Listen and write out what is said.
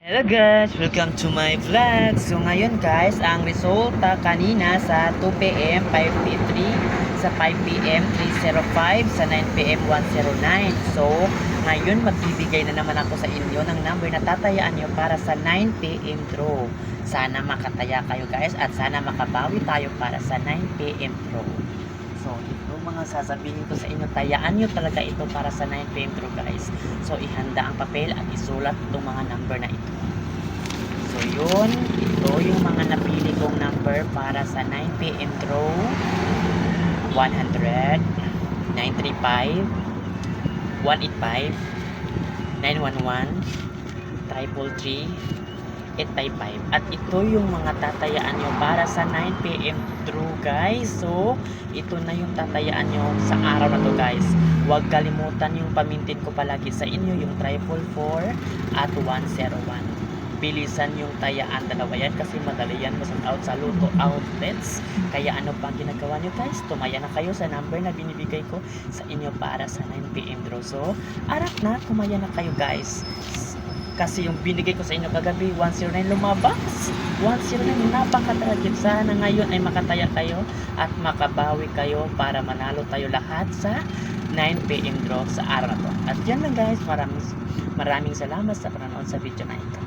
Hello guys! Welcome to my vlog! So ngayon guys, ang resulta kanina sa 2pm 5p3, sa 5pm 305, sa 9pm 109. So ngayon magbibigay na naman ako sa inyo ng number na tatayaan nyo para sa 9pm draw. Sana makataya kayo guys at sana makabawi tayo para sa 9pm draw. So ito mga sasabihin ko sa inyo, tayaan nyo talaga ito para sa 9pm draw guys. So ihanda ang papel at isulat itong mga number na ito. So yun, ito yung mga napili kong number para sa 9pm draw. 100, 935, 185, 911, 333, 855. At ito yung mga tatayaan nyo para sa 9pm draw guys. So ito na yung tatayaan nyo sa araw na to guys. Huwag kalimutan yung pamintin ko palagi sa inyo, yung 444 at 101. Bilisan yung tayaan, dalawa yan kasi madali yan out sa Luto outlets. Kaya ano pa ginagawa nyo guys, tumaya na kayo sa number na binibigay ko sa inyo para sa 9pm draw. So arak na, tumaya na kayo guys, kasi yung binigay ko sa inyo kagabi 109 lumabas. 109, napakatragit. Sana ngayon ay makataya kayo at makabawi kayo para manalo tayo lahat sa 9pm draw sa araw na to. At yan lang guys, maraming salamat sa panonood sa video na ito.